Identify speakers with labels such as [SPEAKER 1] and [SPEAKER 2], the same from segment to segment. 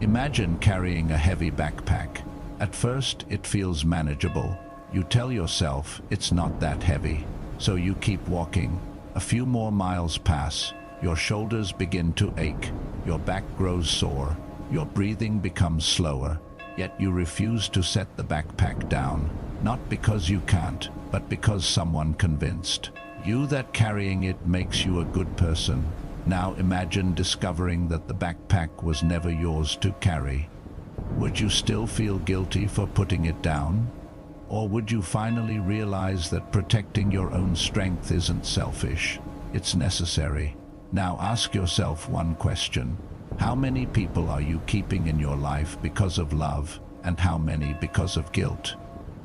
[SPEAKER 1] Imagine carrying a heavy backpack. At first, it feels manageable. You tell yourself it's not that heavy, so you keep walking. A few more miles pass. Your shoulders begin to ache. Your back grows sore. Your breathing becomes slower. Yet you refuse to set the backpack down. Not because you can't, but because someone convinced you that carrying it makes you a good person. Now imagine discovering that the backpack was never yours to carry. Would you still feel guilty for putting it down? Or would you finally realize that protecting your own strength isn't selfish? It's necessary. Now ask yourself one question. How many people are you keeping in your life because of love, and how many because of guilt?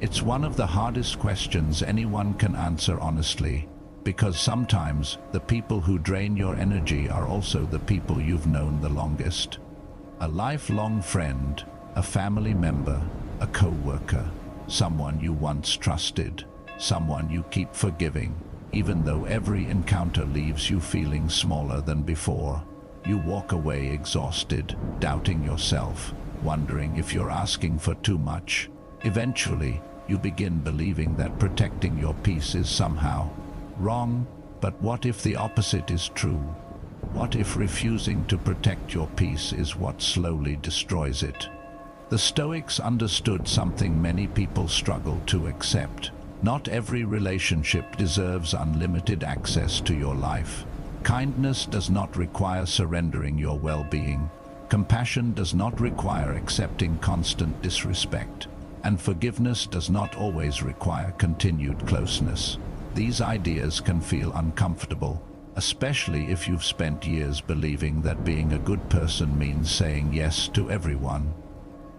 [SPEAKER 1] It's one of the hardest questions anyone can answer honestly, because sometimes the people who drain your energy are also the people you've known the longest. A lifelong friend, a family member, a co-worker, someone you once trusted, someone you keep forgiving, even though every encounter leaves you feeling smaller than before. You walk away exhausted, doubting yourself, wondering if you're asking for too much. Eventually, you begin believing that protecting your peace is somehow wrong. But what if the opposite is true? What if refusing to protect your peace is what slowly destroys it? The Stoics understood something many people struggle to accept. Not every relationship deserves unlimited access to your life. Kindness does not require surrendering your well-being. Compassion does not require accepting constant disrespect. And forgiveness does not always require continued closeness. These ideas can feel uncomfortable, especially if you've spent years believing that being a good person means saying yes to everyone.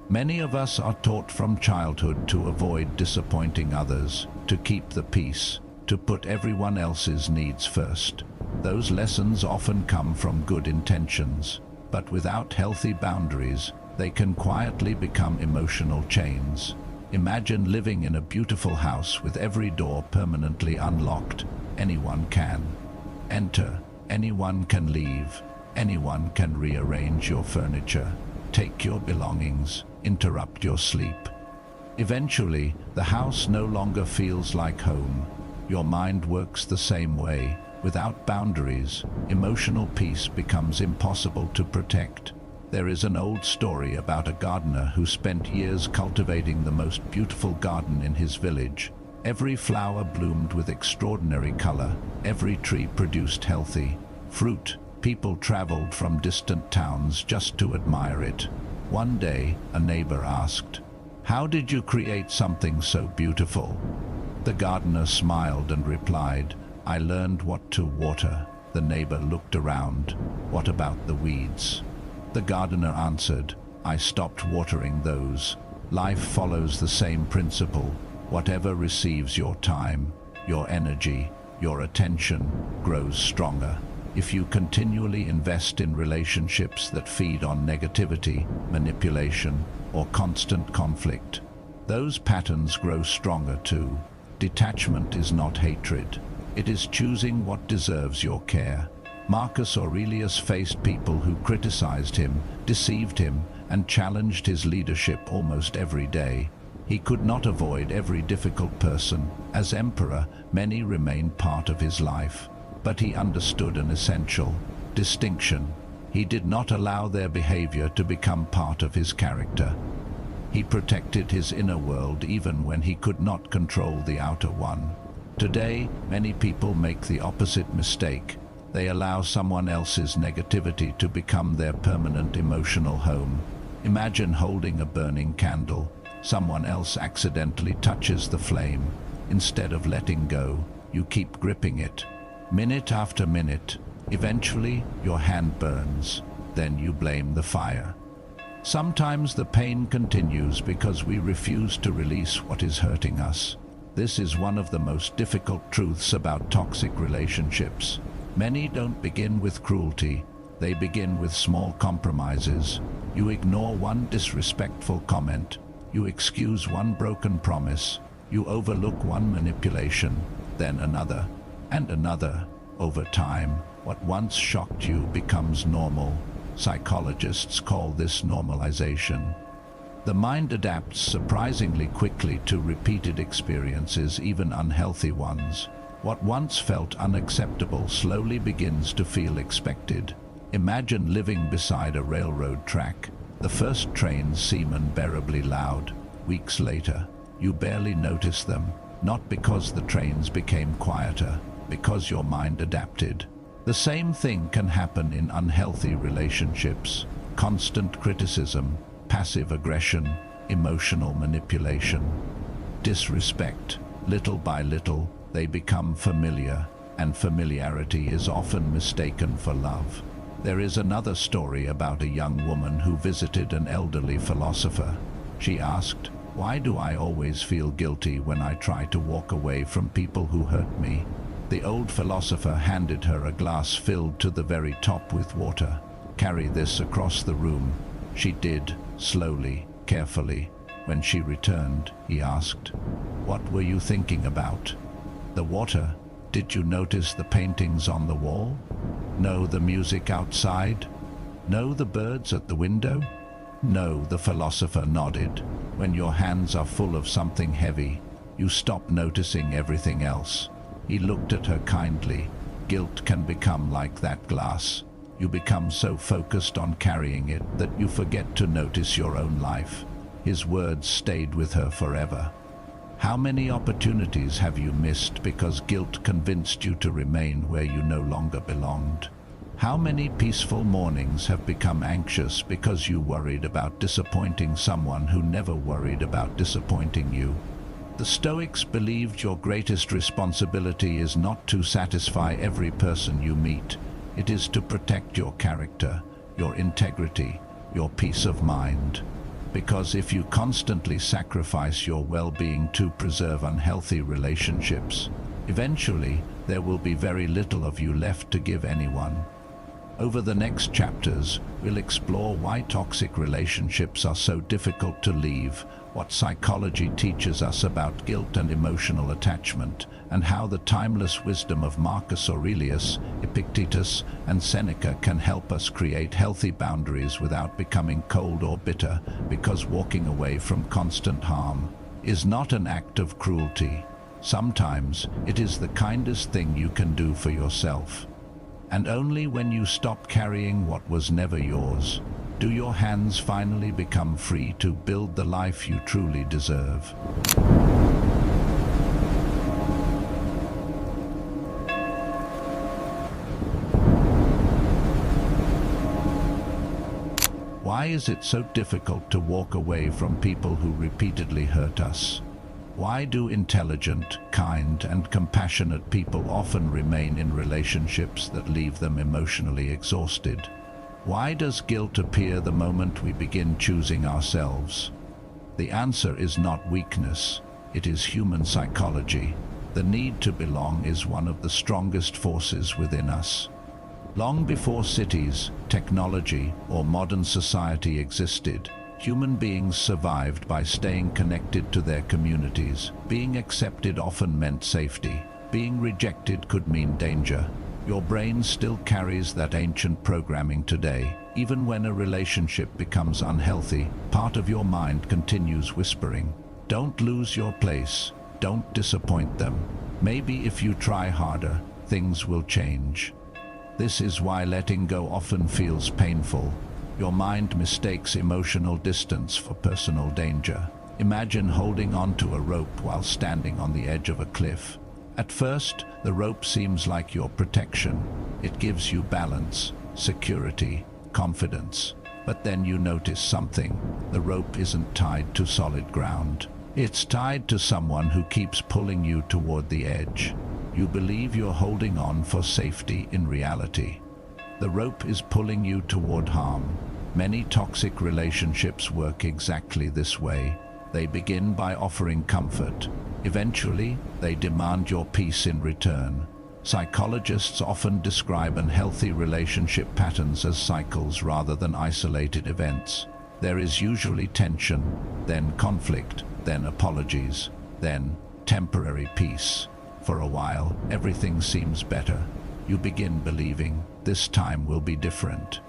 [SPEAKER 1] Many of us are taught from childhood to avoid disappointing others, to keep the peace, to put everyone else's needs first. Those lessons often come from good intentions, but without healthy boundaries, they can quietly become emotional chains. Imagine living in a beautiful house with every door permanently unlocked. Anyone can enter, anyone can leave, anyone can rearrange your furniture, take your belongings, interrupt your sleep. Eventually, the house no longer feels like home. Your mind works the same way. Without boundaries, emotional peace becomes impossible to protect. There is an old story about a gardener who spent years cultivating the most beautiful garden in his village. Every flower bloomed with extraordinary color. Every tree produced healthy fruit. People traveled from distant towns just to admire it. One day, a neighbor asked, "How did you create something so beautiful?" The gardener smiled and replied, "I learned what to water." The neighbor looked around. "What about the weeds?" The gardener answered, "I stopped watering those." Life follows the same principle. Whatever receives your time, your energy, your attention, grows stronger. If you continually invest in relationships that feed on negativity, manipulation, or constant conflict, those patterns grow stronger too. Detachment is not hatred. It is choosing what deserves your care. Marcus Aurelius faced people who criticized him, deceived him, and challenged his leadership almost every day. He could not avoid every difficult person. As emperor, many remained part of his life. But he understood an essential distinction. He did not allow their behavior to become part of his character. He protected his inner world even when he could not control the outer one. Today, many people make the opposite mistake. They allow someone else's negativity to become their permanent emotional home. Imagine holding a burning candle. Someone else accidentally touches the flame. Instead of letting go, you keep gripping it. Minute after minute, eventually your hand burns. Then you blame the fire. Sometimes the pain continues because we refuse to release what is hurting us. This is one of the most difficult truths about toxic relationships. Many don't begin with cruelty. They begin with small compromises. You ignore one disrespectful comment. You excuse one broken promise. You overlook one manipulation, then another, and another. Over time, what once shocked you becomes normal. Psychologists call this normalization. The mind adapts surprisingly quickly to repeated experiences, even unhealthy ones. What once felt unacceptable slowly begins to feel expected. Imagine living beside a railroad track. The first trains seem unbearably loud. Weeks later, you barely notice them, not because the trains became quieter, because your mind adapted. The same thing can happen in unhealthy relationships. Constant criticism, passive aggression, emotional manipulation, disrespect. Little by little, they become familiar, and familiarity is often mistaken for love. There is another story about a young woman who visited an elderly philosopher. She asked, "Why do I always feel guilty when I try to walk away from people who hurt me?" The old philosopher handed her a glass filled to the very top with water. "Carry this across the room." She did, slowly, carefully. When she returned, he asked, "What were you thinking about?" "The water. Did you notice the paintings on the wall? No, the music outside? No, the birds at the window?" "No," the philosopher nodded. "When your hands are full of something heavy, you stop noticing everything else." He looked at her kindly. Guilt can become like that glass. You become so focused on carrying it that you forget to notice your own life. His words stayed with her forever. How many opportunities have you missed because guilt convinced you to remain where you no longer belonged? How many peaceful mornings have become anxious because you worried about disappointing someone who never worried about disappointing you? The Stoics believed your greatest responsibility is not to satisfy every person you meet. It is to protect your character, your integrity, your peace of mind. Because if you constantly sacrifice your well-being to preserve unhealthy relationships, eventually there will be very little of you left to give anyone. Over the next chapters, we'll explore why toxic relationships are so difficult to leave, what psychology teaches us about guilt and emotional attachment, and how the timeless wisdom of Marcus Aurelius, Epictetus, and Seneca can help us create healthy boundaries without becoming cold or bitter, because walking away from constant harm is not an act of cruelty. Sometimes it is the kindest thing you can do for yourself. And only when you stop carrying what was never yours, do your hands finally become free to build the life you truly deserve. Why is it so difficult to walk away from people who repeatedly hurt us? Why do intelligent, kind, and compassionate people often remain in relationships that leave them emotionally exhausted? Why does guilt appear the moment we begin choosing ourselves? The answer is not weakness, it is human psychology. The need to belong is one of the strongest forces within us. Long before cities, technology, or modern society existed, human beings survived by staying connected to their communities. Being accepted often meant safety. Being rejected could mean danger. Your brain still carries that ancient programming today. Even when a relationship becomes unhealthy, part of your mind continues whispering, "Don't lose your place. Don't disappoint them. Maybe if you try harder, things will change." This is why letting go often feels painful. Your mind mistakes emotional distance for personal danger. Imagine holding onto a rope while standing on the edge of a cliff. At first, the rope seems like your protection. It gives you balance, security, confidence. But then you notice something. The rope isn't tied to solid ground. It's tied to someone who keeps pulling you toward the edge. You believe you're holding on for safety. In reality, the rope is pulling you toward harm. Many toxic relationships work exactly this way. They begin by offering comfort. Eventually, they demand your peace in return. Psychologists often describe unhealthy relationship patterns as cycles rather than isolated events. There is usually tension, then conflict, then apologies, then temporary peace. For a while, everything seems better. You begin believing, this time will be different.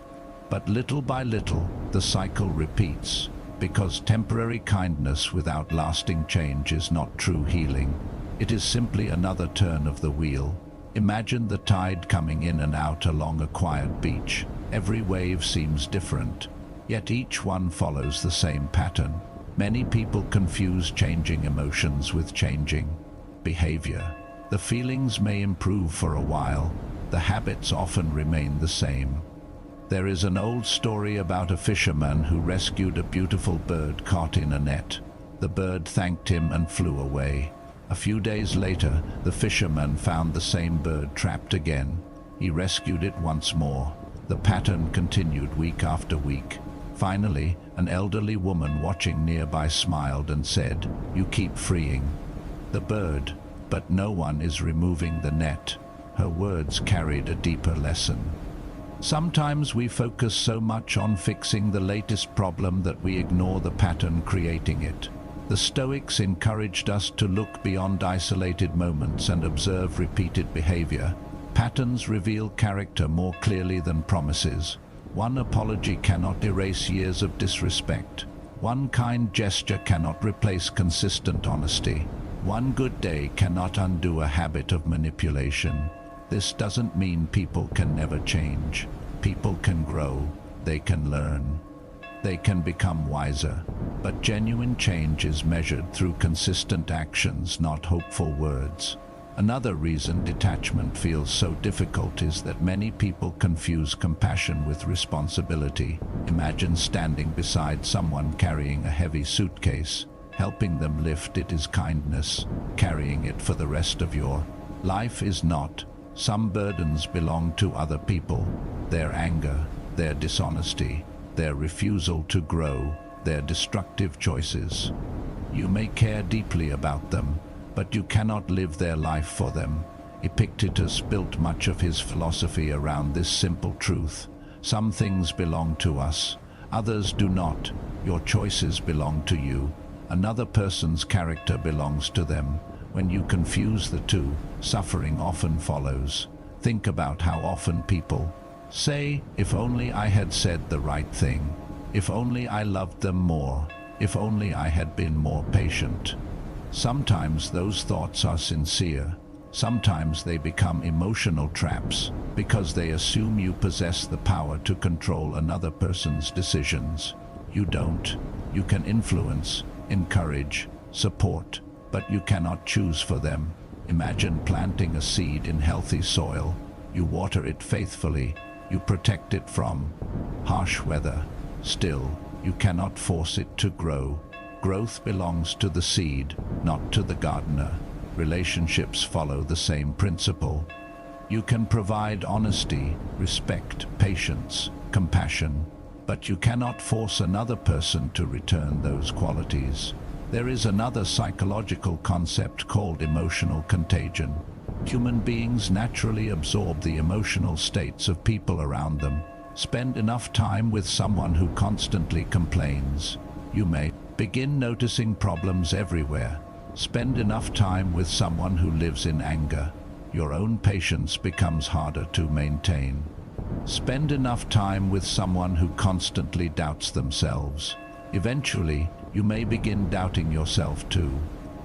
[SPEAKER 1] But little by little, the cycle repeats, because temporary kindness without lasting change is not true healing. It is simply another turn of the wheel. Imagine the tide coming in and out along a quiet beach. Every wave seems different, yet each one follows the same pattern. Many people confuse changing emotions with changing behavior. The feelings may improve for a while, the habits often remain the same. There is an old story about a fisherman who rescued a beautiful bird caught in a net. The bird thanked him and flew away. A few days later, the fisherman found the same bird trapped again. He rescued it once more. The pattern continued week after week. Finally, an elderly woman watching nearby smiled and said, "You keep freeing the bird, but no one is removing the net." Her words carried a deeper lesson. Sometimes we focus so much on fixing the latest problem that we ignore the pattern creating it. The Stoics encouraged us to look beyond isolated moments and observe repeated behavior. Patterns reveal character more clearly than promises. One apology cannot erase years of disrespect. One kind gesture cannot replace consistent honesty. One good day cannot undo a habit of manipulation. This doesn't mean people can never change. People can grow, they can learn, they can become wiser. But genuine change is measured through consistent actions, not hopeful words. Another reason detachment feels so difficult is that many people confuse compassion with responsibility. Imagine standing beside someone carrying a heavy suitcase. Helping them lift it is kindness. Carrying it for the rest of your life is not. Some burdens belong to other people. Their anger, their dishonesty, their refusal to grow, their destructive choices. You may care deeply about them, but you cannot live their life for them. Epictetus built much of his philosophy around this simple truth. Some things belong to us, others do not. Your choices belong to you. Another person's character belongs to them. When you confuse the two, suffering often follows. Think about how often people say, "If only I had said the right thing. If only I loved them more. If only I had been more patient." Sometimes those thoughts are sincere. Sometimes they become emotional traps because they assume you possess the power to control another person's decisions. You don't. You can influence, encourage, support, but you cannot choose for them. Imagine planting a seed in healthy soil. You water it faithfully. You protect it from harsh weather. Still, you cannot force it to grow. Growth belongs to the seed, not to the gardener. Relationships follow the same principle. You can provide honesty, respect, patience, compassion, but you cannot force another person to return those qualities. There is another psychological concept called emotional contagion. Human beings naturally absorb the emotional states of people around them. Spend enough time with someone who constantly complains. You may begin noticing problems everywhere. Spend enough time with someone who lives in anger. Your own patience becomes harder to maintain. Spend enough time with someone who constantly doubts themselves. Eventually, you may begin doubting yourself too.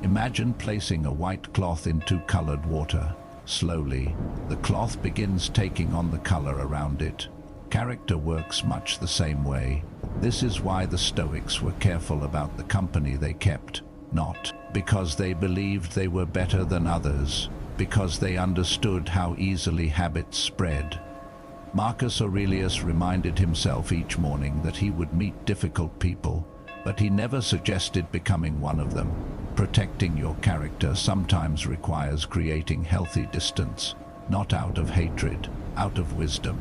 [SPEAKER 1] Imagine placing a white cloth into colored water. Slowly, the cloth begins taking on the color around it. Character works much the same way. This is why the Stoics were careful about the company they kept, not because they believed they were better than others, because they understood how easily habits spread. Marcus Aurelius reminded himself each morning that he would meet difficult people, but he never suggested becoming one of them. Protecting your character sometimes requires creating healthy distance, not out of hatred, out of wisdom.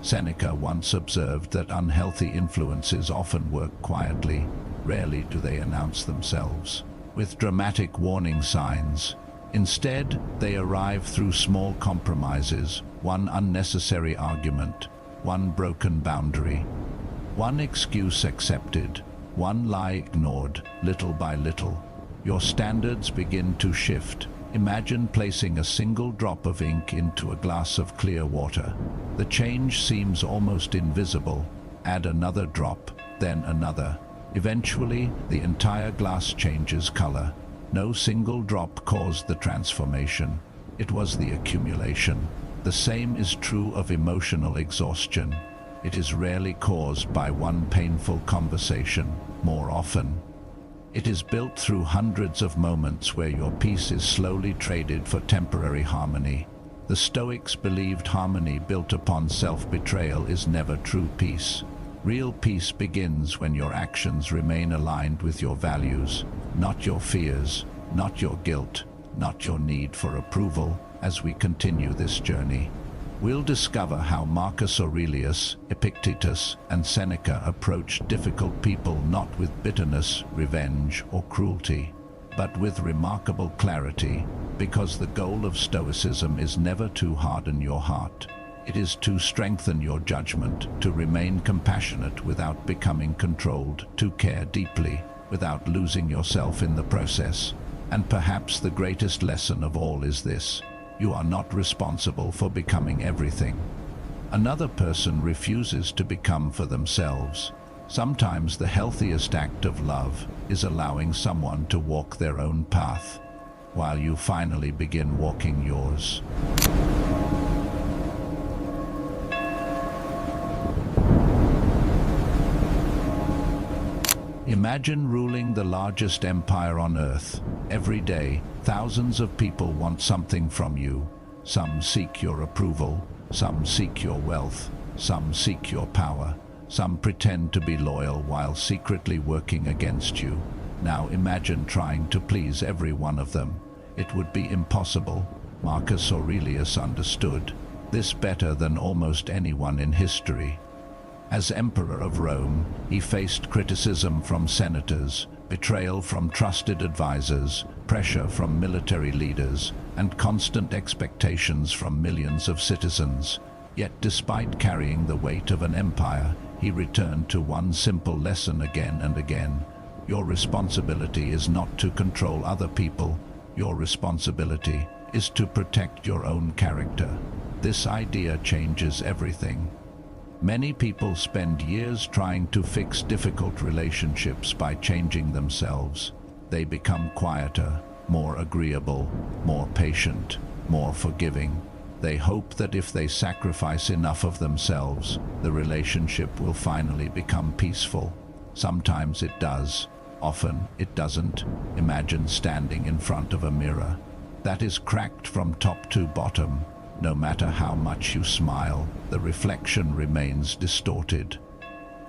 [SPEAKER 1] Seneca once observed that unhealthy influences often work quietly. Rarely do they announce themselves with dramatic warning signs. Instead, they arrive through small compromises, one unnecessary argument, one broken boundary, one excuse accepted, one lie ignored. Little by little, your standards begin to shift. Imagine placing a single drop of ink into a glass of clear water. The change seems almost invisible, Add another drop, then another. Eventually, the entire glass changes color. No single drop caused the transformation. It was the accumulation. The same is true of emotional exhaustion. It is rarely caused by one painful conversation. More often, it is built through hundreds of moments where your peace is slowly traded for temporary harmony. The Stoics believed harmony built upon self-betrayal is never true peace. Real peace begins when your actions remain aligned with your values, not your fears, not your guilt, not your need for approval. As we continue this journey, we'll discover how Marcus Aurelius, Epictetus, and Seneca approached difficult people not with bitterness, revenge, or cruelty, but with remarkable clarity, because the goal of Stoicism is never to harden your heart. It is to strengthen your judgment, to remain compassionate without becoming controlled, to care deeply without losing yourself in the process. And perhaps the greatest lesson of all is this: you are not responsible for becoming everything another person refuses to become for themselves. Sometimes the healthiest act of love is allowing someone to walk their own path, while you finally begin walking yours. Imagine ruling the largest empire on earth. Every day, thousands of people want something from you. Some seek your approval, some seek your wealth, some seek your power, some pretend to be loyal while secretly working against you. Now imagine trying to please every one of them. It would be impossible. Marcus Aurelius understood this better than almost anyone in history. As Emperor of Rome, he faced criticism from senators, betrayal from trusted advisors, pressure from military leaders, and constant expectations from millions of citizens. Yet despite carrying the weight of an empire, he returned to one simple lesson again and again. Your responsibility is not to control other people. Your responsibility is to protect your own character. This idea changes everything. Many people spend years trying to fix difficult relationships by changing themselves. They become quieter, more agreeable, more patient, more forgiving. They hope that if they sacrifice enough of themselves, the relationship will finally become peaceful. Sometimes it does, often it doesn't. Imagine standing in front of a mirror that is cracked from top to bottom. No matter how much you smile, the reflection remains distorted.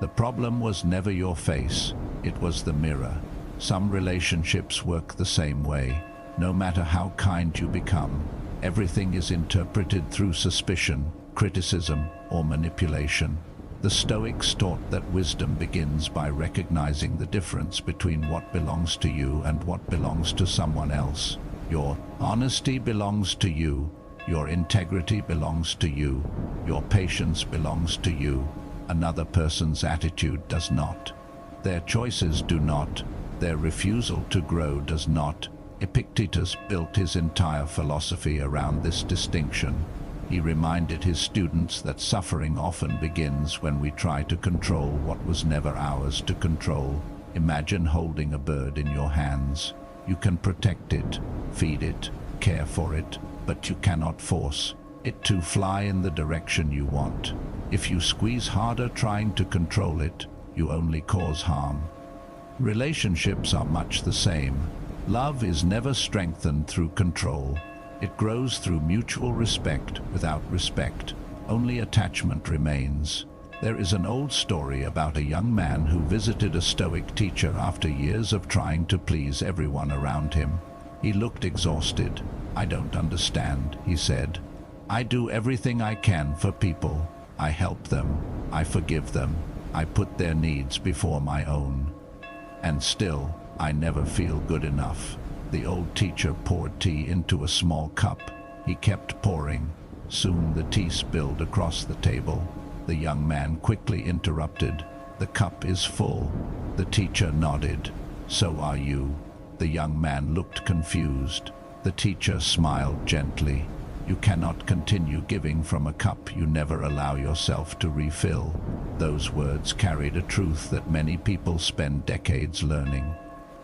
[SPEAKER 1] The problem was never your face, it was the mirror. Some relationships work the same way. No matter how kind you become, everything is interpreted through suspicion, criticism, or manipulation. The Stoics taught that wisdom begins by recognizing the difference between what belongs to you and what belongs to someone else. Your honesty belongs to you. Your integrity belongs to you. Your patience belongs to you. Another person's attitude does not. Their choices do not. Their refusal to grow does not. Epictetus built his entire philosophy around this distinction. He reminded his students that suffering often begins when we try to control what was never ours to control. Imagine holding a bird in your hands. You can protect it, feed it, care for it, but you cannot force it to fly in the direction you want. If you squeeze harder trying to control it, you only cause harm. Relationships are much the same. Love is never strengthened through control. It grows through mutual respect. Without respect, only attachment remains. There is an old story about a young man who visited a Stoic teacher after years of trying to please everyone around him. He looked exhausted. "I don't understand," he said. "I do everything I can for people. I help them. I forgive them. I put their needs before my own. And still, I never feel good enough." The old teacher poured tea into a small cup. He kept pouring. Soon the tea spilled across the table. The young man quickly interrupted. "The cup is full." The teacher nodded. "So are you." The young man looked confused. The teacher smiled gently. You cannot continue giving from a cup you never allow yourself to refill. Those words carried a truth that many people spend decades learning.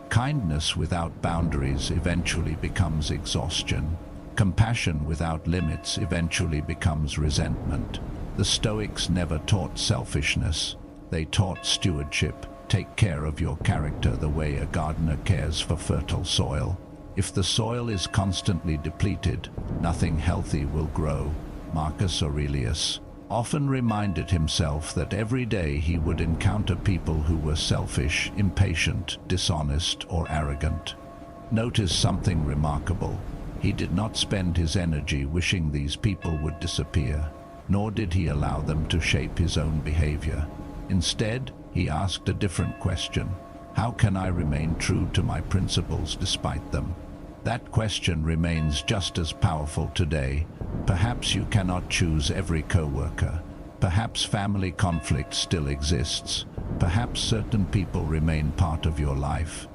[SPEAKER 1] Kindness without boundaries eventually becomes exhaustion. Compassion without limits eventually becomes resentment. The Stoics never taught selfishness. They taught stewardship. Take care of your character the way a gardener cares for fertile soil. If the soil is constantly depleted, nothing healthy will grow. Marcus Aurelius often reminded himself that every day he would encounter people who were selfish, impatient, dishonest, or arrogant. Notice something remarkable. He did not spend his energy wishing these people would disappear, nor did he allow them to shape his own behavior. Instead, he asked a different question. How can I remain true to my principles despite them? That question remains just as powerful today. Perhaps you cannot choose every co-worker. Perhaps family conflict still exists. Perhaps certain people remain part of your life.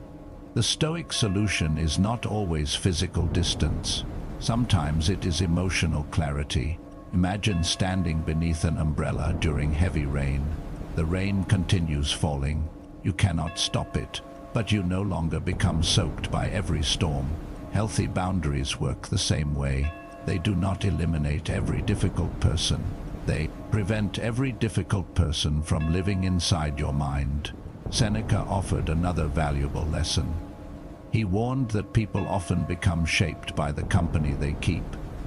[SPEAKER 1] The Stoic solution is not always physical distance. Sometimes it is emotional clarity. Imagine standing beneath an umbrella during heavy rain. The rain continues falling. You cannot stop it, but you no longer become soaked by every storm. Healthy boundaries work the same way. They do not eliminate every difficult person. They prevent every difficult person from living inside your mind. Seneca offered another valuable lesson. He warned that people often become shaped by the company they keep.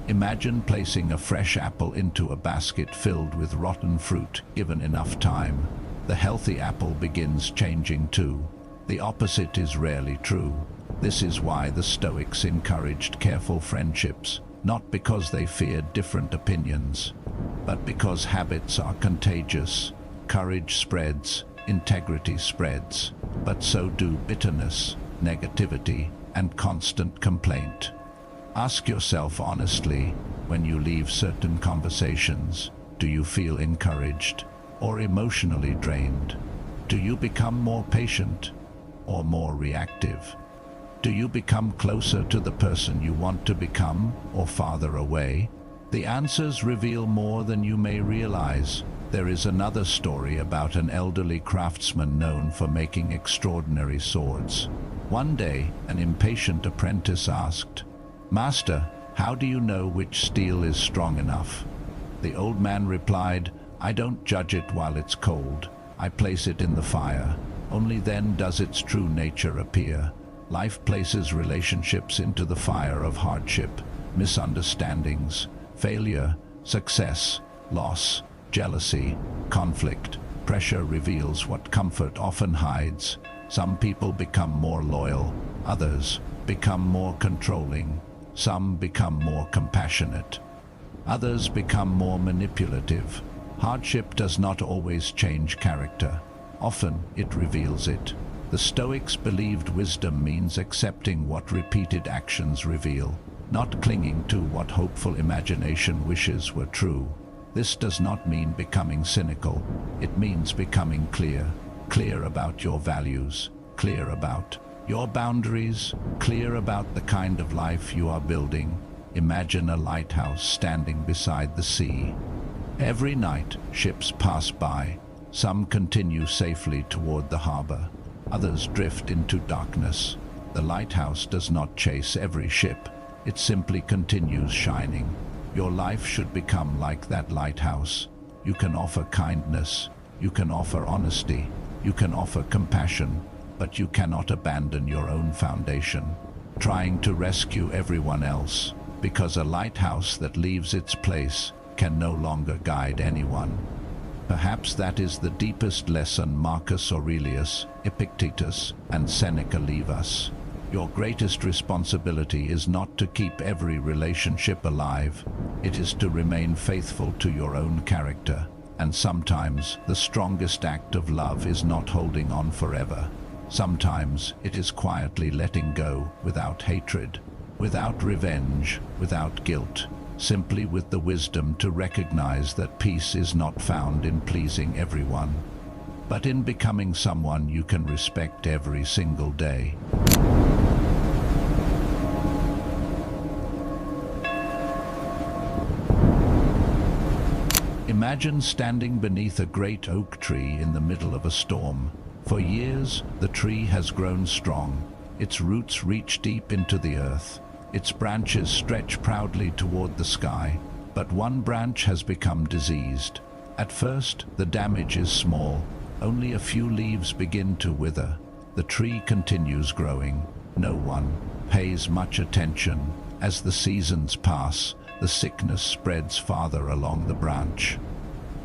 [SPEAKER 1] Imagine placing a fresh apple into a basket filled with rotten fruit. Given enough time, the healthy apple begins changing too. The opposite is rarely true. This is why the Stoics encouraged careful friendships, not because they feared different opinions, but because habits are contagious. Courage spreads, integrity spreads, but so do bitterness, negativity, and constant complaint. Ask yourself honestly, when you leave certain conversations, do you feel encouraged or emotionally drained? Do you become more patient or more reactive? Do you become closer to the person you want to become or farther away? The answers reveal more than you may realize. There is another story about an elderly craftsman known for making extraordinary swords. One day, an impatient apprentice asked, "Master, how do you know which steel is strong enough?" The old man replied, "I don't judge it while it's cold. I place it in the fire. Only then does its true nature appear." Life places relationships into the fire of hardship, misunderstandings, failure, success, loss, jealousy, conflict. Pressure reveals what comfort often hides. Some people become more loyal, others become more controlling. Some become more compassionate. Others become more manipulative. Hardship does not always change character. Often it reveals it. The Stoics believed wisdom means accepting what repeated actions reveal, not clinging to what hopeful imagination wishes were true. This does not mean becoming cynical. It means becoming clear. Clear about your values, clear about your boundaries, clear about the kind of life you are building. Imagine a lighthouse standing beside the sea. Every night, ships pass by. Some continue safely toward the harbor. Others drift into darkness. The lighthouse does not chase every ship. It simply continues shining. Your life should become like that lighthouse. You can offer kindness. You can offer honesty. You can offer compassion. But you cannot abandon your own foundation, trying to rescue everyone else, because a lighthouse that leaves its place can no longer guide anyone. Perhaps that is the deepest lesson Marcus Aurelius, Epictetus, and Seneca leave us. Your greatest responsibility is not to keep every relationship alive. It is to remain faithful to your own character. And sometimes the strongest act of love is not holding on forever. Sometimes it is quietly letting go without hatred, without revenge, without guilt. Simply with the wisdom to recognize that peace is not found in pleasing everyone, but in becoming someone you can respect every single day. Imagine standing beneath a great oak tree in the middle of a storm. For years, the tree has grown strong. Its roots reach deep into the earth. Its branches stretch proudly toward the sky. But one branch has become diseased. At first, the damage is small. Only a few leaves begin to wither. The tree continues growing. No one pays much attention. As the seasons pass, the sickness spreads farther along the branch.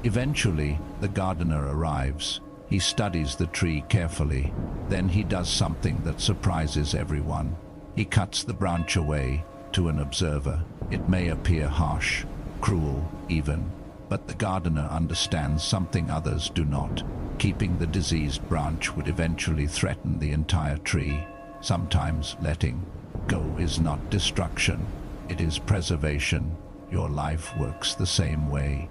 [SPEAKER 1] Eventually, the gardener arrives. He studies the tree carefully. Then he does something that surprises everyone. He cuts the branch away. To an observer, it may appear harsh, cruel even, but the gardener understands something others do not. Keeping the diseased branch would eventually threaten the entire tree. Sometimes letting go is not destruction, it is preservation. Your life works the same way.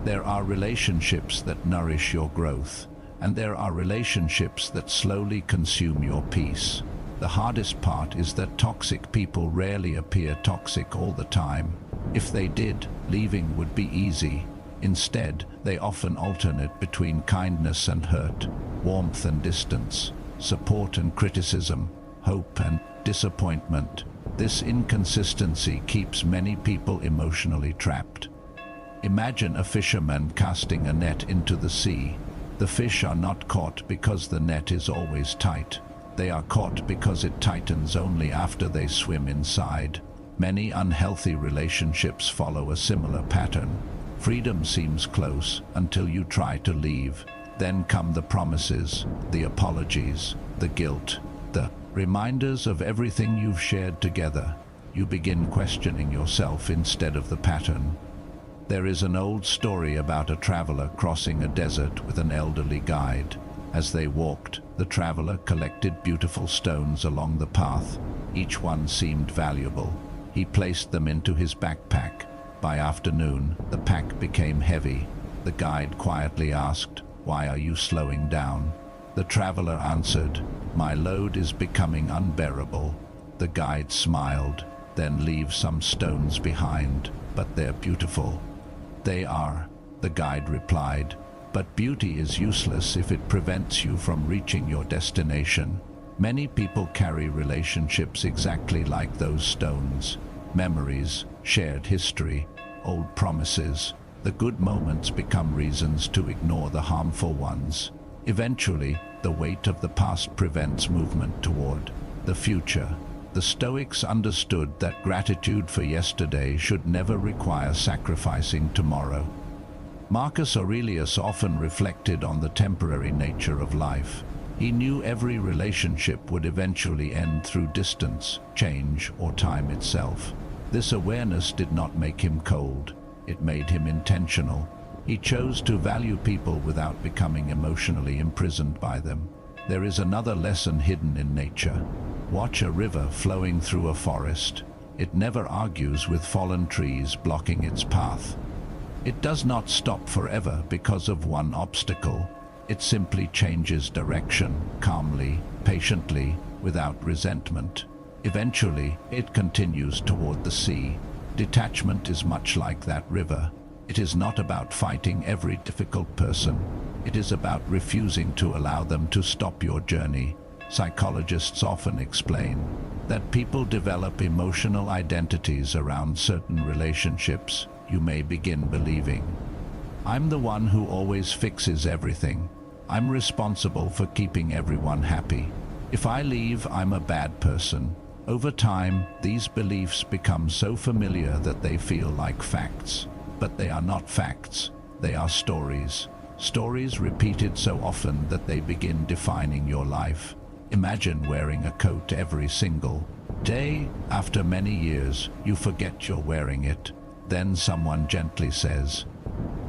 [SPEAKER 1] There are relationships that nourish your growth, and there are relationships that slowly consume your peace. The hardest part is that toxic people rarely appear toxic all the time. If they did, leaving would be easy. Instead, they often alternate between kindness and hurt, warmth and distance, support and criticism, hope and disappointment. This inconsistency keeps many people emotionally trapped. Imagine a fisherman casting a net into the sea. The fish are not caught because the net is always tight. They are caught because it tightens only after they swim inside. Many unhealthy relationships follow a similar pattern. Freedom seems close until you try to leave. Then come the promises, the apologies, the guilt, the reminders of everything you've shared together. You begin questioning yourself instead of the pattern. There is an old story about a traveler crossing a desert with an elderly guide. As they walked, the traveler collected beautiful stones along the path. Each one seemed valuable. He placed them into his backpack. By afternoon, the pack became heavy. The guide quietly asked, "Why are you slowing down?" The traveler answered, "My load is becoming unbearable." The guide smiled, "Then leave some stones behind, but they're beautiful." "They are," the guide replied, "but beauty is useless if it prevents you from reaching your destination." Many people carry relationships exactly like those stones. Memories, shared history, old promises. The good moments become reasons to ignore the harmful ones. Eventually, the weight of the past prevents movement toward the future. The Stoics understood that gratitude for yesterday should never require sacrificing tomorrow. Marcus Aurelius often reflected on the temporary nature of life. He knew every relationship would eventually end through distance, change, or time itself. This awareness did not make him cold. It made him intentional. He chose to value people without becoming emotionally imprisoned by them. There is another lesson hidden in nature. Watch a river flowing through a forest. It never argues with fallen trees blocking its path. It does not stop forever because of one obstacle. It simply changes direction, calmly, patiently, without resentment. Eventually, it continues toward the sea. Detachment is much like that river. It is not about fighting every difficult person. It is about refusing to allow them to stop your journey. Psychologists often explain that people develop emotional identities around certain relationships. You may begin believing, "I'm the one who always fixes everything. I'm responsible for keeping everyone happy. If I leave, I'm a bad person." Over time, these beliefs become so familiar that they feel like facts. But they are not facts, they are stories. Stories repeated so often that they begin defining your life. Imagine wearing a coat every single day. After many years, you forget you're wearing it. Then someone gently says,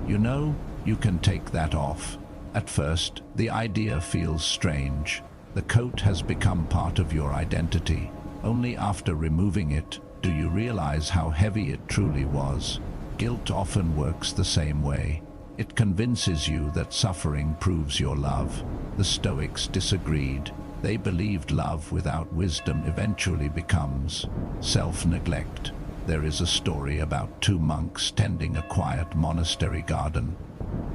[SPEAKER 1] "You know, you can take that off." At first, the idea feels strange. The coat has become part of your identity. Only after removing it do you realize how heavy it truly was. Guilt often works the same way. It convinces you that suffering proves your love. The Stoics disagreed. They believed love without wisdom eventually becomes self-neglect. there is a story about two monks tending a quiet monastery garden.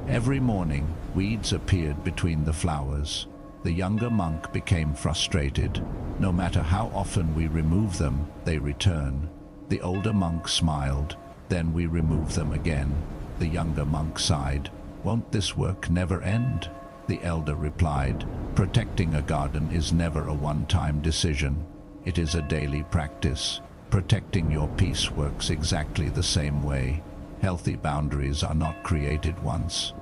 [SPEAKER 1] Every morning, weeds appeared between the flowers. The younger monk became frustrated. No matter how often we remove them, they return. The older monk smiled. Then we remove them again. The younger monk sighed. Won't this work never end? The elder replied, protecting a garden is never a one-time decision. It is a daily practice. Protecting your peace works exactly the same way. Healthy boundaries are not created once.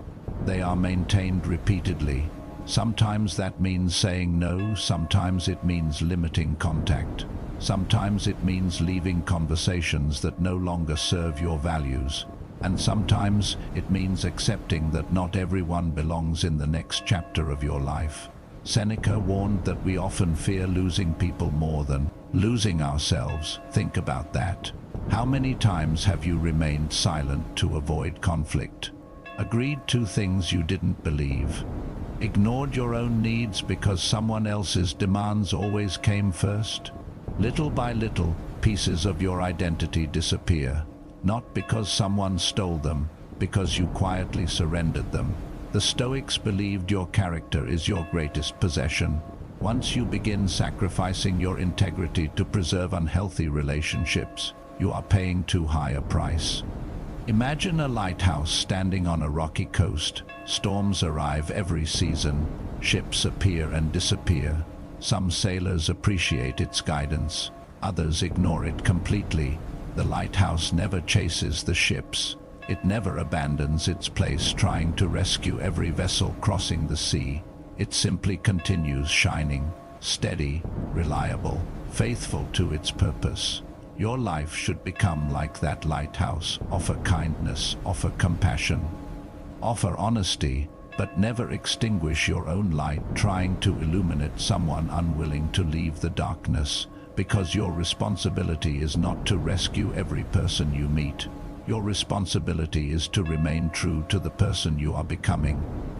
[SPEAKER 1] They are maintained repeatedly. Sometimes that means saying no, sometimes it means limiting contact. Sometimes it means leaving conversations that no longer serve your values. And sometimes it means accepting that not everyone belongs in the next chapter of your life. Seneca warned that we often fear losing people more than losing ourselves. Think about that. How many times have you remained silent to avoid conflict? Agreed to things you didn't believe? Ignored your own needs because someone else's demands always came first? Little by little, pieces of your identity disappear. Not because someone stole them, because you quietly surrendered them. The Stoics believed your character is your greatest possession. Once you begin sacrificing your integrity to preserve unhealthy relationships, you are paying too high a price. Imagine a lighthouse standing on a rocky coast. Storms arrive every season. Ships appear and disappear. Some sailors appreciate its guidance. Others ignore it completely. The lighthouse never chases the ships. It never abandons its place trying to rescue every vessel crossing the sea. It simply continues shining, steady, reliable, faithful to its purpose. Your life should become like that lighthouse. Offer kindness, offer compassion, offer honesty, but never extinguish your own light trying to illuminate someone unwilling to leave the darkness, because your responsibility is not to rescue every person you meet. Your responsibility is to remain true to the person you are becoming.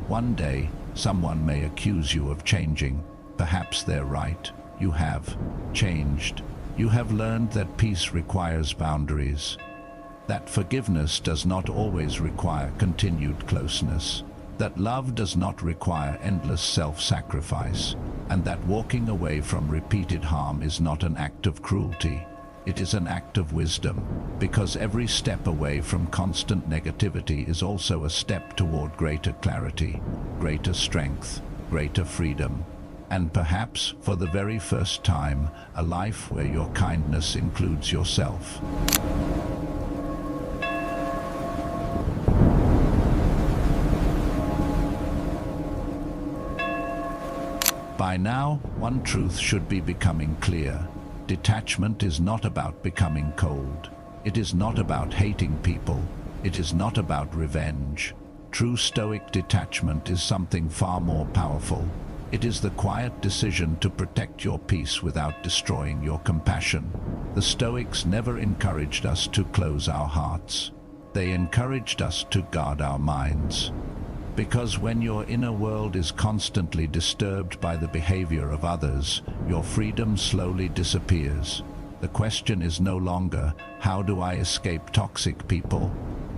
[SPEAKER 1] One day, someone may accuse you of changing. Perhaps they're right. You have changed. You have learned that peace requires boundaries, that forgiveness does not always require continued closeness, that love does not require endless self-sacrifice, and that walking away from repeated harm is not an act of cruelty. It is an act of wisdom, because every step away from constant negativity is also a step toward greater clarity, greater strength, greater freedom, and perhaps, for the very first time, a life where your kindness includes yourself. By now, one truth should be becoming clear. Detachment is not about becoming cold. It is not about hating people. It is not about revenge. True Stoic detachment is something far more powerful. It is the quiet decision to protect your peace without destroying your compassion. The Stoics never encouraged us to close our hearts. They encouraged us to guard our minds. Because when your inner world is constantly disturbed by the behavior of others, your freedom slowly disappears. The question is no longer, how do I escape toxic people?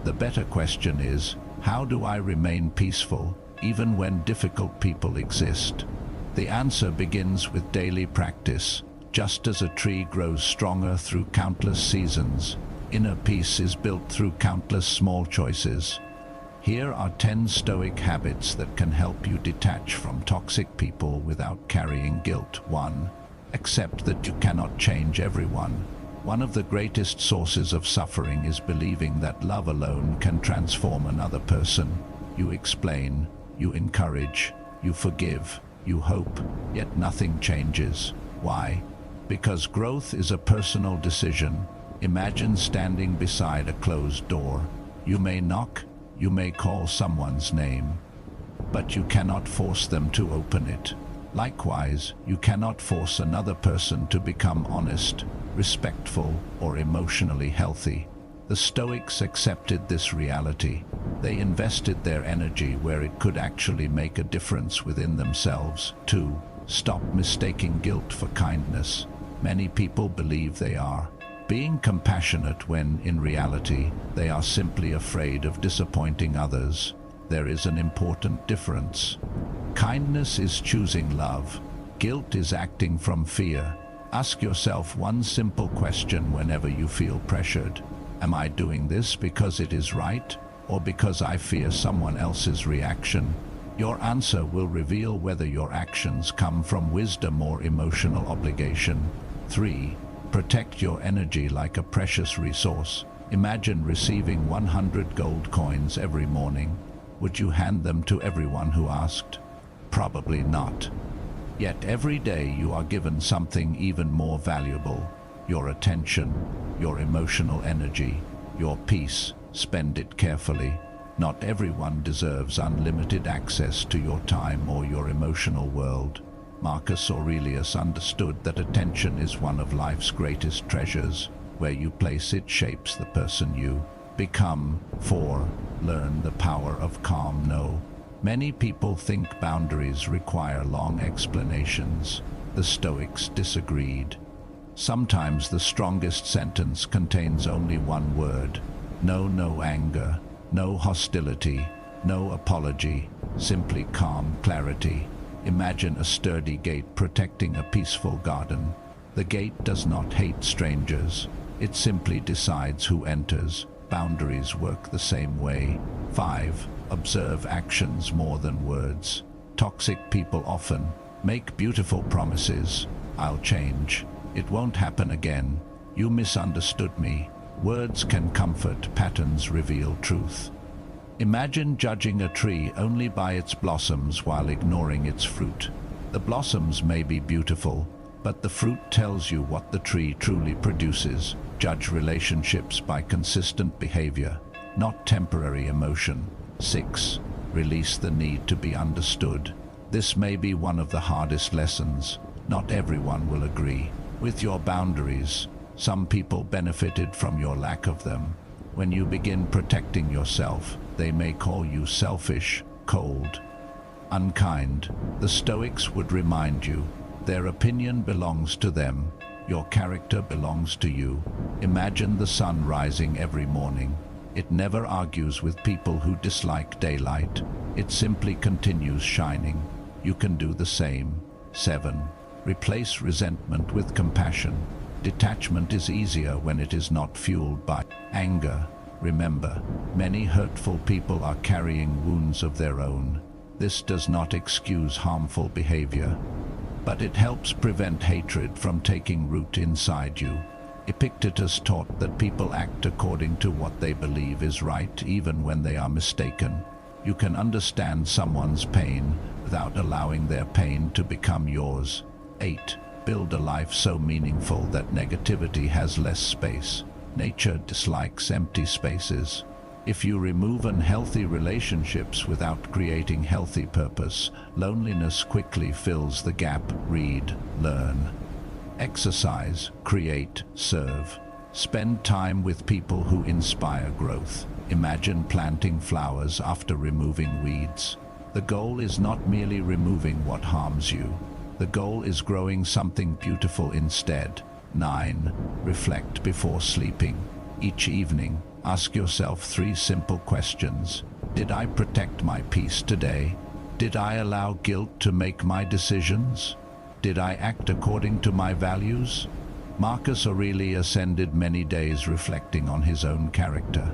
[SPEAKER 1] The better question is, how do I remain peaceful, even when difficult people exist? The answer begins with daily practice. Just as a tree grows stronger through countless seasons, inner peace is built through countless small choices. Here are 10 Stoic habits that can help you detach from toxic people without carrying guilt. 1. Accept that you cannot change everyone. One of the greatest sources of suffering is believing that love alone can transform another person. You explain, you encourage, you forgive, you hope, yet nothing changes. Why? Because growth is a personal decision. Imagine standing beside a closed door. You may knock, you may call someone's name, but you cannot force them to open it. Likewise, you cannot force another person to become honest, respectful, or emotionally healthy. The Stoics accepted this reality. They invested their energy where it could actually make a difference within themselves. 2. Stop mistaking guilt for kindness. Many people believe they are being compassionate when, in reality, they are simply afraid of disappointing others. There is an important difference. Kindness is choosing love. Guilt is acting from fear. Ask yourself one simple question whenever you feel pressured. Am I doing this because it is right, or because I fear someone else's reaction? Your answer will reveal whether your actions come from wisdom or emotional obligation. 3. Protect your energy like a precious resource. Imagine receiving 100 gold coins every morning. Would you hand them to everyone who asked? Probably not. Yet every day you are given something even more valuable: your attention, your emotional energy, your peace. Spend it carefully. Not everyone deserves unlimited access to your time or your emotional world. Marcus Aurelius understood that attention is one of life's greatest treasures. Where you place it shapes the person you become. 4. Learn the power of calm no. Many people think boundaries require long explanations. The Stoics disagreed. Sometimes the strongest sentence contains only one word. No anger, no hostility, no apology, simply calm clarity. Imagine a sturdy gate protecting a peaceful garden. The gate does not hate strangers. It simply decides who enters. Boundaries work the same way. 5. Observe actions more than words. Toxic people often make beautiful promises. I'll change. It won't happen again. You misunderstood me. Words can comfort, patterns reveal truth. Imagine judging a tree only by its blossoms while ignoring its fruit. The blossoms may be beautiful, but the fruit tells you what the tree truly produces. Judge relationships by consistent behavior, not temporary emotion. 6. Release the need to be understood. This may be one of the hardest lessons. Not everyone will agree with your boundaries. Some people benefited from your lack of them. When you begin protecting yourself, they may call you selfish, cold, unkind. The Stoics would remind you, their opinion belongs to them. Your character belongs to you. Imagine the sun rising every morning. It never argues with people who dislike daylight. It simply continues shining. You can do the same. 7. Replace resentment with compassion. Detachment is easier when it is not fueled by anger. Remember, many hurtful people are carrying wounds of their own. This does not excuse harmful behavior, but it helps prevent hatred from taking root inside you. Epictetus taught that people act according to what they believe is right, even when they are mistaken. You can understand someone's pain without allowing their pain to become yours. 8. Build a life so meaningful that negativity has less space. Nature dislikes empty spaces. If you remove unhealthy relationships without creating healthy purpose, loneliness quickly fills the gap. Read, learn, exercise, create, serve. Spend time with people who inspire growth. Imagine planting flowers after removing weeds. The goal is not merely removing what harms you. The goal is growing something beautiful instead. 9. Reflect before sleeping. Each evening, ask yourself 3 simple questions. Did I protect my peace today? Did I allow guilt to make my decisions? Did I act according to my values? Marcus Aurelius ended many days reflecting on his own character.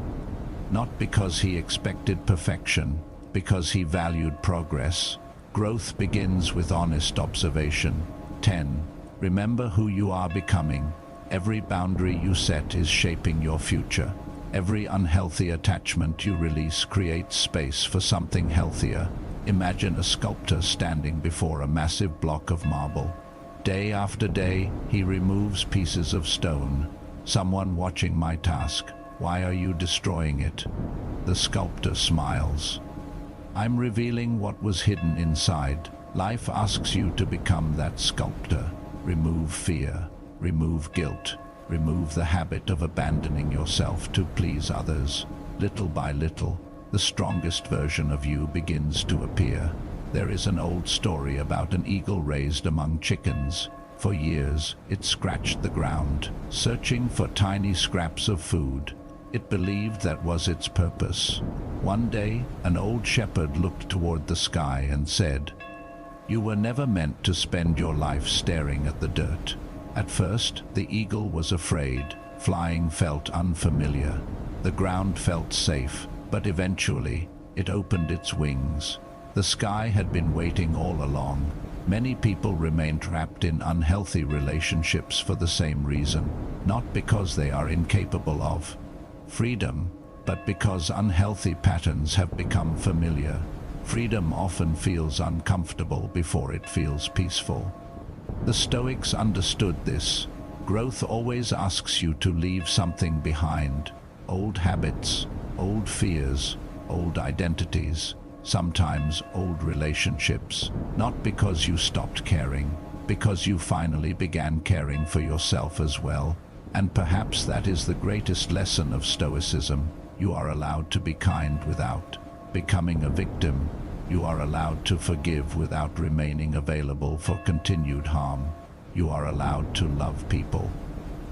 [SPEAKER 1] Not because he expected perfection, because he valued progress. Growth begins with honest observation. 10. Remember who you are becoming. Every boundary you set is shaping your future. Every unhealthy attachment you release creates space for something healthier. Imagine a sculptor standing before a massive block of marble. Day after day, he removes pieces of stone. Someone watching my task. Why are you destroying it? The sculptor smiles. I'm revealing what was hidden inside. Life asks you to become that sculptor. Remove fear, remove guilt, remove the habit of abandoning yourself to please others. Little by little, the strongest version of you begins to appear. There is an old story about an eagle raised among chickens. For years, it scratched the ground, searching for tiny scraps of food. It believed that was its purpose. One day, an old shepherd looked toward the sky and said, "You were never meant to spend your life staring at the dirt." At first, the eagle was afraid. Flying felt unfamiliar. The ground felt safe, but eventually, it opened its wings. The sky had been waiting all along. Many people remain trapped in unhealthy relationships for the same reason, not because they are incapable of freedom, but because unhealthy patterns have become familiar. Freedom often feels uncomfortable before it feels peaceful. The Stoics understood this. Growth always asks you to leave something behind. Old habits, old fears, old identities, sometimes old relationships. Not because you stopped caring, because you finally began caring for yourself as well. And perhaps that is the greatest lesson of Stoicism. You are allowed to be kind without becoming a victim. You are allowed to forgive without remaining available for continued harm. You are allowed to love people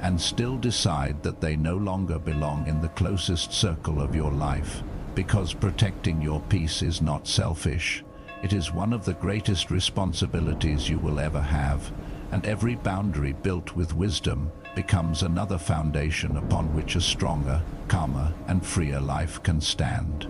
[SPEAKER 1] and still decide that they no longer belong in the closest circle of your life, because protecting your peace is not selfish. It is one of the greatest responsibilities you will ever have, and every boundary built with wisdom becomes another foundation upon which a stronger, calmer, and freer life can stand.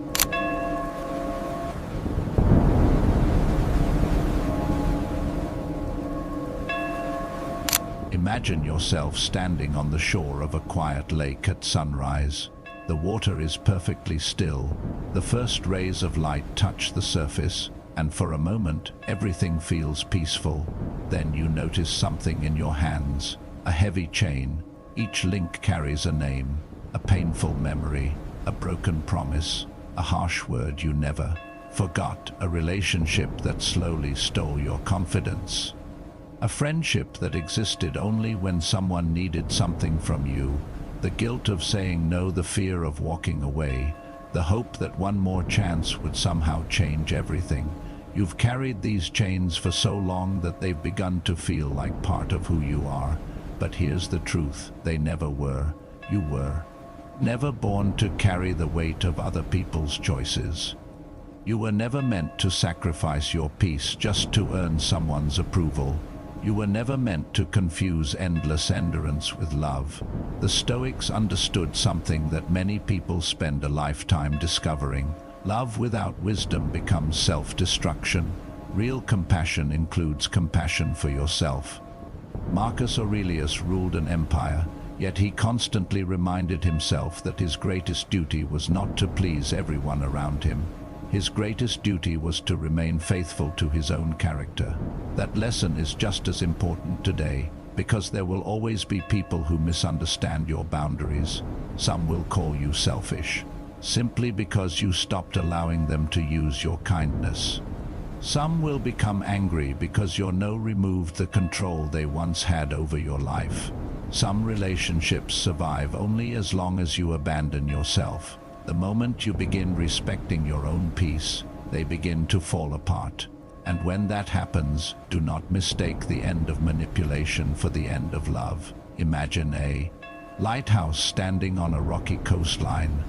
[SPEAKER 1] Imagine yourself standing on the shore of a quiet lake at sunrise. The water is perfectly still. The first rays of light touch the surface, and for a moment, everything feels peaceful. Then you notice something in your hands, a heavy chain. Each link carries a name, a painful memory, a broken promise, a harsh word you never forgot, a relationship that slowly stole your confidence. A friendship that existed only when someone needed something from you, the guilt of saying no, the fear of walking away, the hope that one more chance would somehow change everything. You've carried these chains for so long that they've begun to feel like part of who you are. But here's the truth, they never were. You were never born to carry the weight of other people's choices. You were never meant to sacrifice your peace just to earn someone's approval. You were never meant to confuse endless endurance with love. The Stoics understood something that many people spend a lifetime discovering. Love without wisdom becomes self-destruction. Real compassion includes compassion for yourself. Marcus Aurelius ruled an empire, yet he constantly reminded himself that his greatest duty was not to please everyone around him. His greatest duty was to remain faithful to his own character. That lesson is just as important today, because there will always be people who misunderstand your boundaries. Some will call you selfish, simply because you stopped allowing them to use your kindness. Some will become angry because your no removed the control they once had over your life. Some relationships survive only as long as you abandon yourself. The moment you begin respecting your own peace, they begin to fall apart. And when that happens, do not mistake the end of manipulation for the end of love. Imagine a lighthouse standing on a rocky coastline.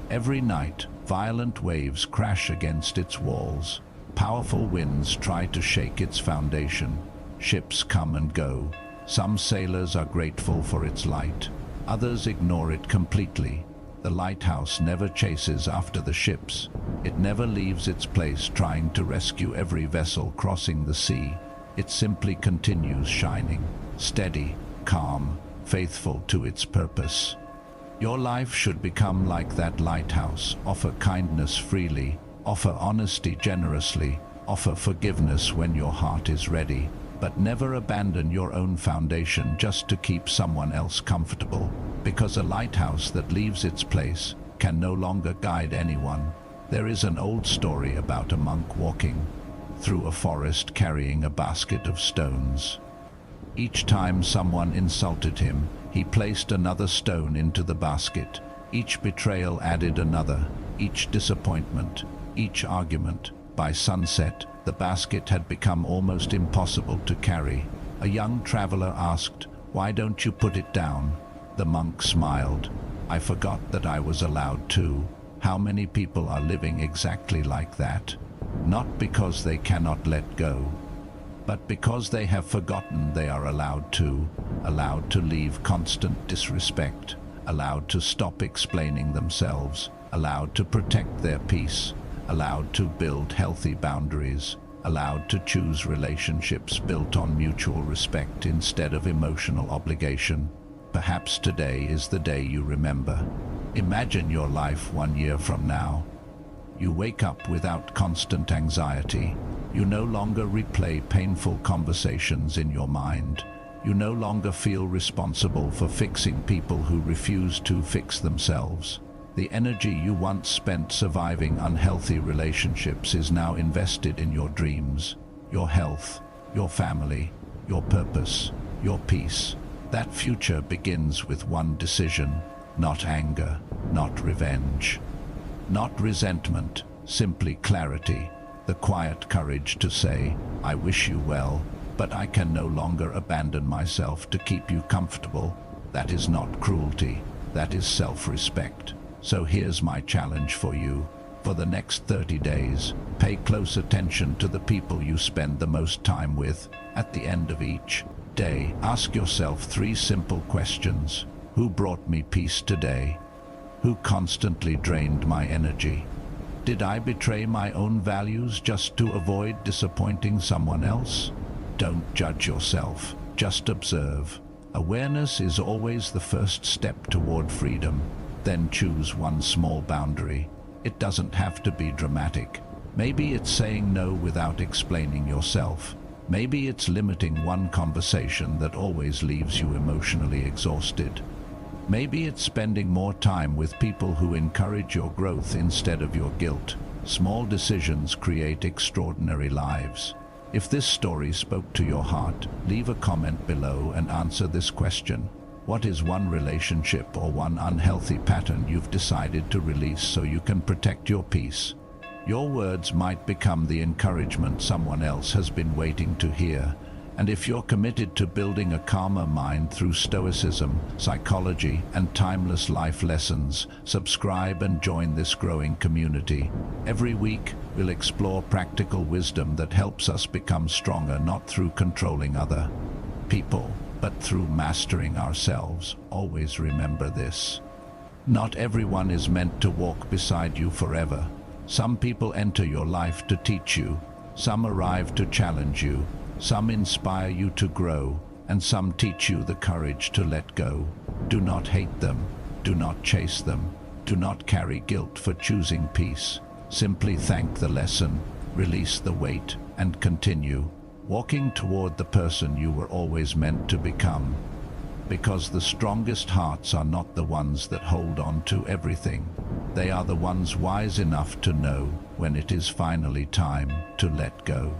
[SPEAKER 1] Every night, violent waves crash against its walls. Powerful winds try to shake its foundation. Ships come and go. Some sailors are grateful for its light. Others ignore it completely. The lighthouse never chases after the ships. It never leaves its place trying to rescue every vessel crossing the sea. It simply continues shining, steady, calm, faithful to its purpose. Your life should become like that lighthouse. Offer kindness freely, offer honesty generously, offer forgiveness when your heart is ready, but never abandon your own foundation just to keep someone else comfortable, because a lighthouse that leaves its place can no longer guide anyone. There is an old story about a monk walking through a forest carrying a basket of stones. Each time someone insulted him, he placed another stone into the basket. Each betrayal added another, each disappointment, each argument. By sunset, the basket had become almost impossible to carry. A young traveler asked, "Why don't you put it down?" The monk smiled. "I forgot that I was allowed to." How many people are living exactly like that? Not because they cannot let go, but because they have forgotten they are allowed to leave constant disrespect, allowed to stop explaining themselves, allowed to protect their peace, allowed to build healthy boundaries, allowed to choose relationships built on mutual respect instead of emotional obligation. Perhaps today is the day you remember. Imagine your life 1 year from now. You wake up without constant anxiety. You no longer replay painful conversations in your mind. You no longer feel responsible for fixing people who refuse to fix themselves. The energy you once spent surviving unhealthy relationships is now invested in your dreams, your health, your family, your purpose, your peace. That future begins with one decision: not anger, not revenge, not resentment, simply clarity, the quiet courage to say, "I wish you well, but I can no longer abandon myself to keep you comfortable." That is not cruelty, that is self-respect. So here's my challenge for you. For the next 30 days, pay close attention to the people you spend the most time with. At the end of each day, ask yourself 3 simple questions. Who brought me peace today? Who constantly drained my energy? Did I betray my own values just to avoid disappointing someone else? Don't judge yourself, just observe. Awareness is always the first step toward freedom. Then choose one small boundary. It doesn't have to be dramatic. Maybe it's saying no without explaining yourself. Maybe it's limiting one conversation that always leaves you emotionally exhausted. Maybe it's spending more time with people who encourage your growth instead of your guilt. Small decisions create extraordinary lives. If this story spoke to your heart, leave a comment below and answer this question. What is one relationship or one unhealthy pattern you've decided to release so you can protect your peace? Your words might become the encouragement someone else has been waiting to hear. And if you're committed to building a calmer mind through Stoicism, psychology, and timeless life lessons, subscribe and join this growing community. Every week, we'll explore practical wisdom that helps us become stronger, not through controlling other people, but through mastering ourselves. Always remember this. Not everyone is meant to walk beside you forever. Some people enter your life to teach you, some arrive to challenge you, some inspire you to grow, and some teach you the courage to let go. Do not hate them, do not chase them, do not carry guilt for choosing peace. Simply thank the lesson, release the weight, and continue walking toward the person you were always meant to become. Because the strongest hearts are not the ones that hold on to everything. They are the ones wise enough to know when it is finally time to let go.